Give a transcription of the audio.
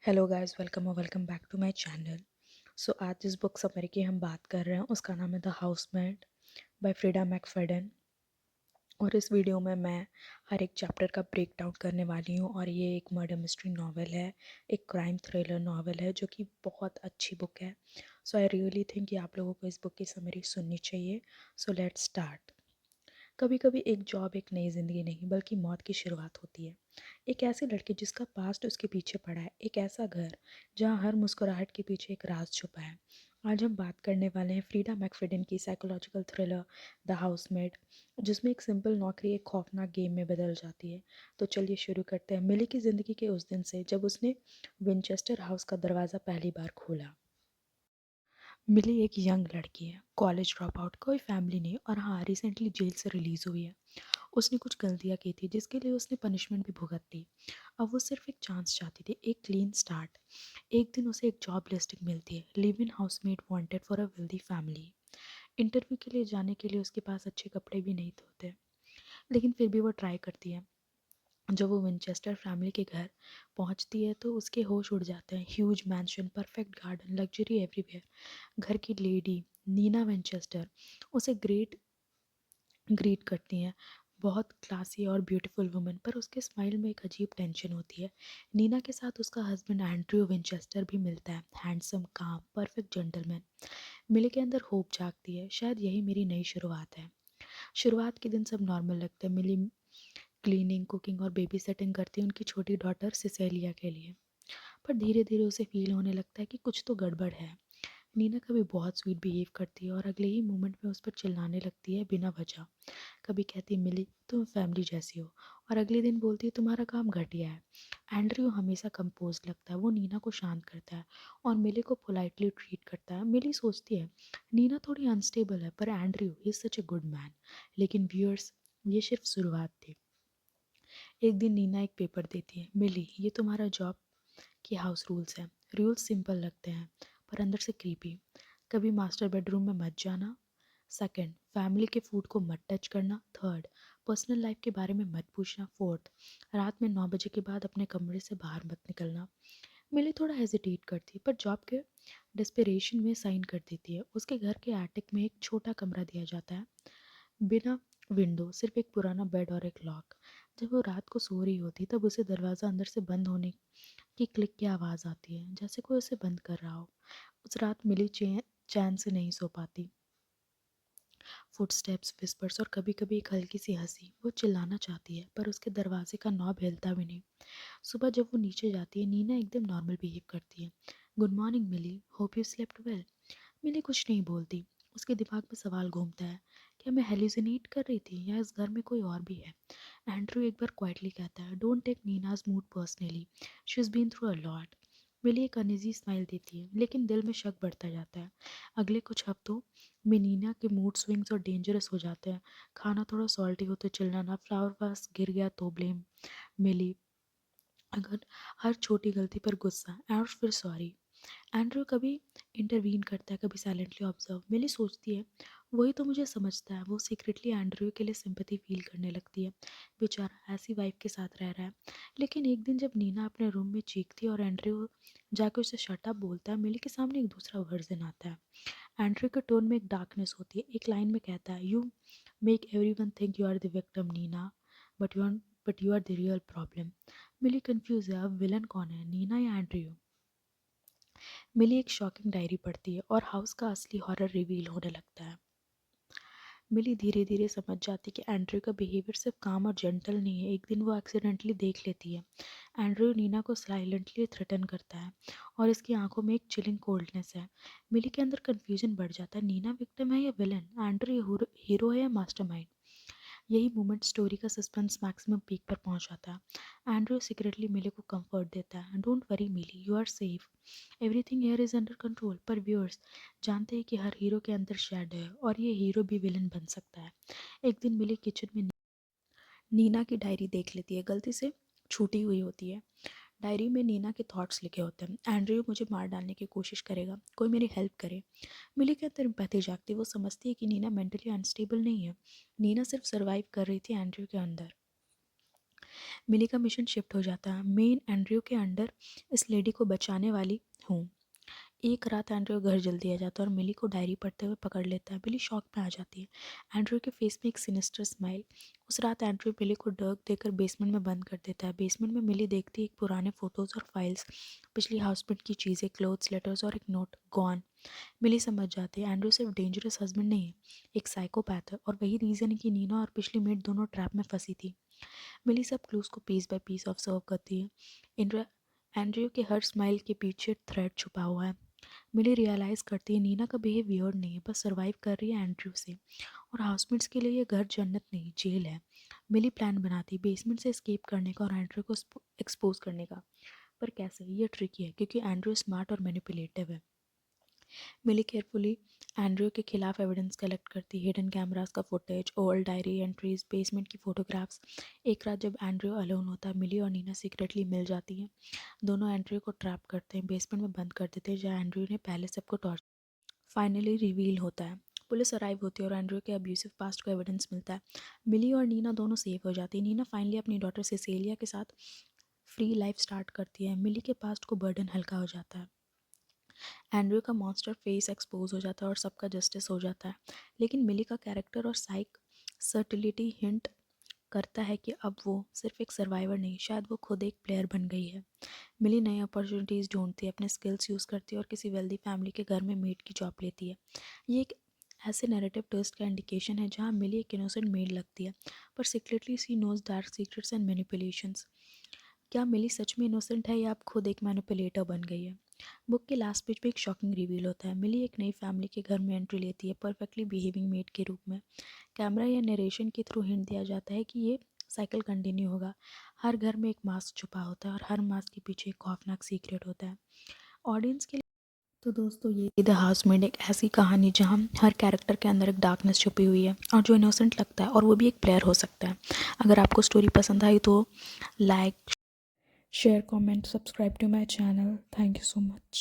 Hello guys, welcome और welcome back to my channel. So आज जिस बुक समरी की हम बात कर रहे हैं उसका नाम है द हाउसमेट बाय फ्रीडा मैकफर्डन। और इस वीडियो में मैं हर एक चैप्टर का ब्रेक डाउन करने वाली हूँ। और ये एक मर्डर मिस्ट्री नावल है, एक क्राइम थ्रिलर नावल है जो कि बहुत अच्छी बुक है। सो आई रियली थिंक कि आप लोगों को इस बुक की समरी सुननी चाहिए। So let's start. कभी कभी एक जॉब एक नई ज़िंदगी नहीं बल्कि मौत की शुरुआत होती है। एक ऐसी लड़की जिसका पास्ट उसके पीछे पड़ा है, एक ऐसा घर जहाँ हर मुस्कुराहट के पीछे एक राज छुपा है। आज हम बात करने वाले हैं फ्रीडा मैकफिडन की साइकोलॉजिकल थ्रिलर द हाउसमेट, जिसमें एक सिंपल नौकरी एक खौफनाक गेम में बदल जाती है। तो चलिए शुरू करते हैं मिली की ज़िंदगी के उस दिन से जब उसने विंचेस्टर हाउस का दरवाज़ा पहली बार खोला। मिली एक यंग लड़की है, कॉलेज ड्रॉप आउट, कोई फैमिली नहीं, और हाँ रिसेंटली जेल से रिलीज़ हुई है। उसने कुछ गलतियाँ की थी जिसके लिए उसने पनिशमेंट भी भुगत ली। अब वो सिर्फ एक चांस चाहती थी, एक क्लीन स्टार्ट। एक दिन उसे एक जॉब लिस्टिंग मिलती है, live in housemate wanted for a wealthy family. Interview के लिए जाने के लिए उसके पास अच्छे कपड़े भी नहीं होते, लेकिन फिर भी वो ट्राई करती है। जब वो विंचेस्टर फैमिली के घर पहुंचती है तो उसके होश उड़ जाते हैं। Huge mention, perfect garden, luxury everywhere. घर की लेडी नीना विंचेस्टर उसे ग्रीट करती हैं, बहुत क्लासी और ब्यूटीफुल वुमन, पर उसके स्माइल में एक अजीब टेंशन होती है। नीना के साथ उसका हस्बैंड एंड्रयू विंचेस्टर भी मिलता है, हैंडसम, काम, परफेक्ट जेंटलमैन। मिले के अंदर होप जागती है, शायद यही मेरी नई शुरुआत है। शुरुआत के दिन सब नॉर्मल लगते हैं। मिली क्लीनिंग, कुकिंग और बेबी सेटिंग करती है उनकी छोटी डॉटर सिसेलिया के लिए। पर धीरे धीरे उसे फील होने लगता है कि कुछ तो गड़बड़ है। नीना कभी बहुत स्वीट बिहेव करती है और अगले ही मोमेंट में उस पर चिल्लाने लगती है बिना वजह। कभी कहती है मिली तुम फैमिली जैसी हो, और अगले दिन बोलती है तुम्हारा काम घटिया है। एंड्रयू हमेशा कंपोज लगता है, वो नीना को शांत करता है और मिली को पोलाइटली ट्रीट करता है। मिली सोचती है नीना थोड़ी अनस्टेबल है, पर Andrew he is such a good man. लेकिन व्यूअर्स, ये सिर्फ शुरुआत थी। एक दिन नीना एक पेपर देती है, मिली ये तुम्हारा जॉब के हाउस रूल्स हैं। रूल्स सिंपल लगते हैं पर अंदर से क्रीपी। कभी मास्टर बेडरूम में मत जाना। सेकंड, फैमिली के फूड को मत टच करना। थर्ड, पर्सनल लाइफ के बारे में मत पूछना। फोर्थ, रात में 9 बजे के बाद अपने कमरे से बाहर मत निकलना। मिली थोड़ा हेजिटेट करती है पर जॉब के डिस्परेशन में साइन कर देती है। उसके घर के एटिक में एक छोटा कमरा दिया जाता है, बिना विंडो, सिर्फ एक पुराना बेड और एक लॉक। जब वो रात को सो रही होती तब उसे दरवाज़ा अंदर से बंद होने की क्लिक की आवाज़ आती है, जैसे कोई उसे बंद कर रहा हो। उस रात मिली चैन से नहीं सो पाती। फुटस्टेप्स, विस्पर्स और कभी कभी एक हल्की सी हंसी। वो चिल्लाना चाहती है पर उसके दरवाजे का नॉब हिलता भी नहीं। सुबह जब वो नीचे जाती है नीना एकदम नॉर्मल बिहेव करती है। Good morning Milly, hope you slept well. Milly कुछ नहीं बोलती। उसके दिमाग में सवाल घूमता है, क्या मैं हेलुसिनेट कर रही थी या इस घर में कोई और भी है। एंड्रू एक बार क्वाइटली कहता है, don't take Nina's mood personally, she is been through a lot. Milly एक अनइजी स्माइल देती है लेकिन दिल में शक बढ़ता जाता है। अगले कुछ हफ्तों में नीना के मूड स्विंग्स और डेंजरस हो जाते हैं। खाना थोड़ा सॉल्टी हो तो चिल्लाना, फ्लावर वास गिर गया तो ब्लेम मिली, अगर हर छोटी गलती पर गुस्सा, और फिर सॉरी। एंड्रयू कभी इंटरवीन करता है, कभी साइलेंटली ऑब्जर्व। मिली सोचती है वही तो मुझे समझता है। वो सीक्रेटली एंड्रयू के लिए सिंपैथी फील करने लगती है, बेचारा ऐसी वाइफ के साथ रह रहा है। लेकिन एक दिन जब नीना अपने रूम में चीखती है और एंड्रयू जाके उसे शट अप बोलता है, मिली के सामने एक दूसरा वर्जन आता है। एंड्रयू के टोन में एक डार्कनेस होती है। एक लाइन में कहता है, you make everyone think you are the victim Nina, but you are but you are the real problem. Millie confuse है, अब विलन कौन है, नीना या एंड्रयू। मिली एक शॉकिंग डायरी पढ़ती है और हाउस का असली हॉरर रिवील होने लगता है। मिली धीरे धीरे समझ जाती है कि एंड्रयू का बिहेवियर सिर्फ काम और जेंटल नहीं है। एक दिन वो एक्सीडेंटली देख लेती है, एंड्रयू नीना को साइलेंटली थ्रेटन करता है और इसकी आंखों में एक चिलिंग कोल्डनेस है। मिली के अंदर कन्फ्यूजन बढ़ जाता है, नीना विक्टिम है या विलन, एंड्रयू हीरो है या मास्टरमाइंड। यही मोमेंट स्टोरी का सस्पेंस मैक्सिमम पीक पर पहुंच जाता है। एंड्रयू सीक्रेटली मिली को कंफर्ट देता है, don't worry Millie, you are safe, everything here is under control. पर व्यूअर्स जानते हैं कि हर हीरो के अंदर शैडो है और ये हीरो भी विलन बन सकता है। एक दिन मिली किचन में नीना की डायरी देख लेती है, गलती से छूटी हुई होती है। डायरी में नीना के थॉट्स लिखे होते हैं, एंड्रयू मुझे मार डालने की कोशिश करेगा, कोई मेरी हेल्प करे। मिली के अंदर एम्पैथी जागती है, वो समझती है कि नीना मेंटली अनस्टेबल नहीं है, नीना सिर्फ सर्वाइव कर रही थी एंड्रयू के अंदर। मिली का मिशन शिफ्ट हो जाता है। मेन एंड्रयू के अंडर इस लेडी को बचाने वाली हूँ। एक रात एंड्रयू घर जल्दी आ जाता है और मिली को डायरी पढ़ते हुए पकड़ लेता है। मिली शॉक में आ जाती है। एंड्रयू के फेस में एक सिनिस्टर स्माइल। उस रात एंड्रयू मिली को डर्क देकर बेसमेंट में बंद कर देता है। बेसमेंट में मिली देखती है एक पुराने फोटोज और फाइल्स, पिछली हाउसमेट की चीज़ें, क्लोथ्स, लेटर्स और एक नोट गॉन। मिली समझ जाती है एंड्रयू सिर्फ डेंजरस हस्बैंड नहीं है, एक साइकोपैथ है, और वही रीज़न है कि नीना और पिछली मेट दोनों ट्रैप में फंसी थी। मिली सब क्लूज को पीस बाय पीस ऑब्जर्व करती है। एंड्रयू के हर स्माइल के पीछे थ्रेड छुपा हुआ है। मिली रियलाइज़ करती है नीना का बिहेव वियर्ड नहीं है, बस सर्वाइव कर रही है एंड्रयू से। और हाउसमेट्स के लिए ये घर जन्नत नहीं, जेल है। मिली प्लान बनाती है बेसमेंट से एस्केप करने का और एंड्रयू को एक्सपोज करने का। पर कैसे? ये ट्रिकी है क्योंकि एंड्रयू स्मार्ट और मैनिपुलेटिव है। मिली केयरफुली एंड्रयू के खिलाफ एविडेंस कलेक्ट करती, हिडन कैमरास का footage, old diary entries, basement की फोटोग्राफ्स। एक रात जब एंड्रयू अलोन होता है, मिली और नीना सीक्रेटली मिल जाती हैं। दोनों एंड्रयू को ट्रैप करते हैं, बेसमेंट में बंद कर देते हैं जहाँ एंड्रयू ने पहले सबको टॉर्चर। फाइनली रिवील होता है। पुलिस अराइव होती है और एंड्रयू के अब्यूसिव पास्ट को एविडेंस मिलता है। मिली और नीना दोनों सेफ हो जाती है। नीना फाइनली अपनी डॉटर सेसिलिया के साथ फ्री लाइफ स्टार्ट करती है। मिली के पास्ट को बर्डन हल्का हो जाता है। एंड्रयू का मॉन्स्टर फेस एक्सपोज हो जाता है और सबका जस्टिस हो जाता है। लेकिन मिली का कैरेक्टर और साइक सर्टिलिटी हिंट करता है कि अब वो सिर्फ एक सर्वाइवर नहीं, शायद वो खुद एक प्लेयर बन गई है। मिली नई अपॉर्चुनिटीज़ ढूंढती है, अपने स्किल्स यूज़ करती है और किसी वेल्दी फैमिली के घर में मेड की जॉब लेती है। ये एक ऐसे नैरेटिव ट्विस्ट का इंडिकेशन है जहाँ मिली एक इनोसेंट मेड लगती है, पर secretly she knows dark secrets and manipulations. क्या मिली सच में इनोसेंट है या अब खुद एक मैनिपुलेटर बन गई है? बुक के लास्ट पेज पे एक शॉकिंग रिवील होता है। मिली एक नई फैमिली के घर में एंट्री लेती है, परफेक्टली बिहेविंग मेड के रूप में। कैमरा या नरेशन के थ्रू हिंट दिया जाता है कि ये साइकिल कंटिन्यू होगा। हर घर में एक मास्क छुपा होता है और हर मास्क के पीछे एक खौफनाक सीक्रेट होता है। ऑडियंस के लिए तो दोस्तों ये द हाउसमेड एक ऐसी कहानी जहाँ हर कैरेक्टर के अंदर एक डार्कनेस छुपी हुई है और जो इनोसेंट लगता है और वो भी एक प्लेयर हो सकता है। अगर आपको स्टोरी पसंद आई तो like, share, comment, subscribe to my channel. Thank you so much.